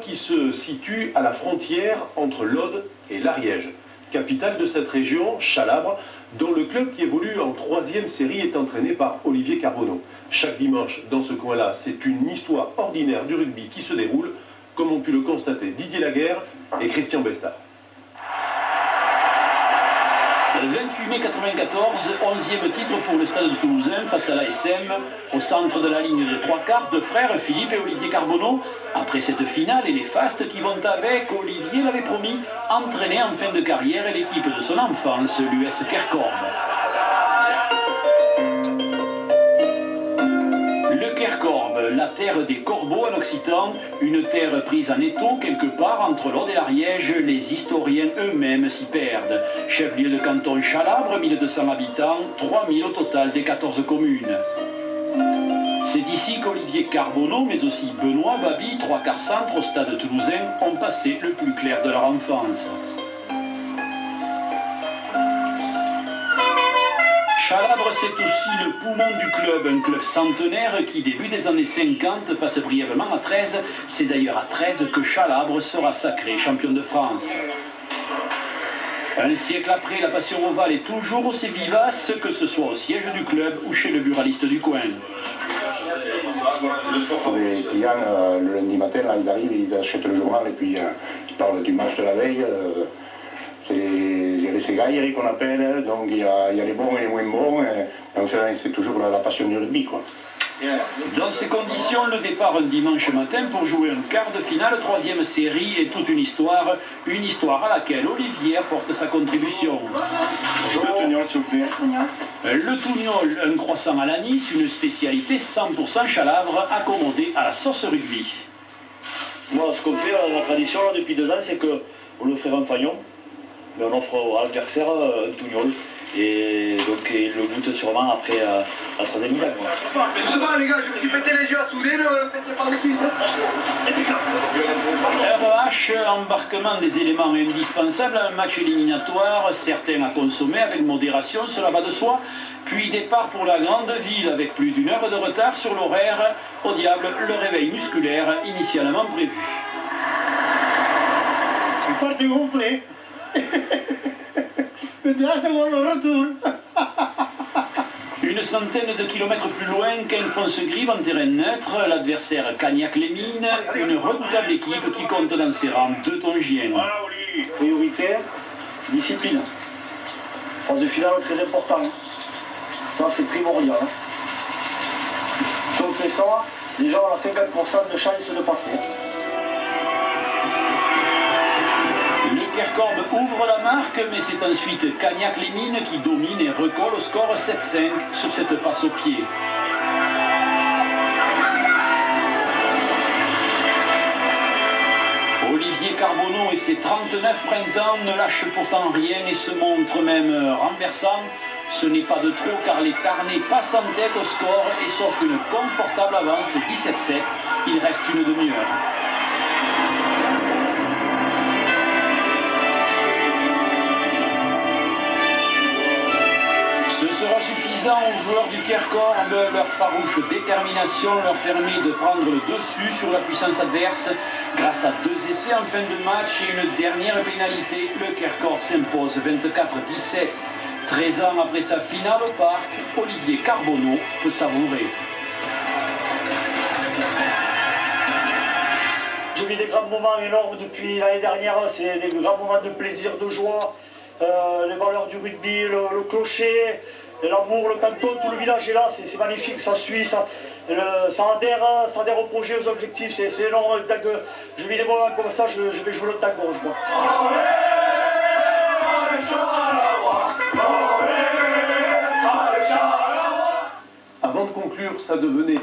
qui se situe à la frontière entre l'Aude et l'Ariège. Capitale de cette région, Chalabre, dont le club qui évolue en 3e série est entraîné par Olivier Carbonneau. Chaque dimanche, dans ce coin-là, c'est une histoire ordinaire du rugby qui se déroule, comme ont pu le constater Didier Laguerre et Christian Bestard. Le 28 mai 1994, 11e titre pour le Stade Toulousain face à l'ASM. Au centre de la ligne de 3/4, deux frères, Philippe et Olivier Carbonneau. Après cette finale et les fastes qui vont avec, Olivier l'avait promis, entraîner en fin de carrière l'équipe de son enfance, l'US Kerkorb. Le Kerkorb, la terre des corbeaux en occitan, une terre prise en étau quelque part entre l'Aude et l'Ariège, les historiens eux-mêmes s'y perdent. Chef-lieu de canton Chalabre, 1200 habitants, 3000 au total des 14 communes. C'est d'ici qu'Olivier Carbonneau, mais aussi Benoît, Babi, 3/4 centre au stade toulousain, ont passé le plus clair de leur enfance. Chalabre, c'est aussi le poumon du club, un club centenaire qui, début des années 50, passe brièvement à 13. C'est d'ailleurs à 13 que Chalabre sera sacré champion de France. Un siècle après, la passion ovale est toujours aussi vivace, que ce soit au siège du club ou chez le buraliste du coin. Les clients, le lundi matin, là, ils arrivent, ils achètent le journal et puis ils parlent du match de la veille. Il y a les ségailleries qu'on appelle, donc il y a les bons et les moins bons, donc c'est toujours la passion du rugby, quoi. Dans ces conditions, le départ un dimanche matin pour jouer un quart de finale, 3e série et toute une histoire à laquelle Olivier apporte sa contribution. Le tugnol, s'il vous plaît. Le tugnol, un croissant à l'anis, une spécialité 100% Chalabre, accommodée à la sauce rugby. Moi, ce qu'on fait, la tradition là, depuis 2 ans, c'est qu'on le ferait un fagnon, mais on offre à l'adversaire un tugnol. Et donc il le goûte sûrement après la 3e mi-temps. Doucement les gars, je me suis pété les yeux à souder, ne pétez pas dessus. RH, embarquement des éléments indispensables à un match éliminatoire, certains à consommer avec modération, cela va de soi. Puis départ pour la grande ville avec plus d'1 heure de retard sur l'horaire. Au diable, le réveil musculaire initialement prévu. Partez complet. Une centaine de kilomètres plus loin, Quinfonce-Grive en terrain neutre, l'adversaire Cagnac-les-Mines, une redoutable équipe qui compte dans ses rangs 2 Tongiens. Prioritaire, discipline. Phase de finale très important. Ça c'est primordial. Si on fait ça, déjà on a 50% de chance de passer. Le Kerkorb ouvre la marque, mais c'est ensuite Cagnac-les-Mines qui domine et recolle au score 7-5 sur cette passe au pied. Olivier Carbonneau et ses 39 printemps ne lâchent pourtant rien et se montrent même renversants. Ce n'est pas de trop car les Tarnais passent en tête au score et s'offrent une confortable avance 17-7. Il reste une demi-heure. Ce sera suffisant aux joueurs du Kerkorb. Leur farouche détermination leur permet de prendre le dessus sur la puissance adverse. Grâce à 2 essais en fin de match et une dernière pénalité, le Kerkorb s'impose 24-17. 13 ans après sa finale au parc, Olivier Carbonneau peut savourer. Je vis des grands moments énormes depuis l'année dernière, c'est des grands moments de plaisir, de joie, les valeurs du rugby, le clocher, l'amour, le canton, tout le village est là, c'est magnifique, ça suit, ça adhère au projet, aux objectifs, c'est énorme. Dès que je vis des moments comme ça, je vais jouer le tango, je crois. Avant de conclure, ça devenait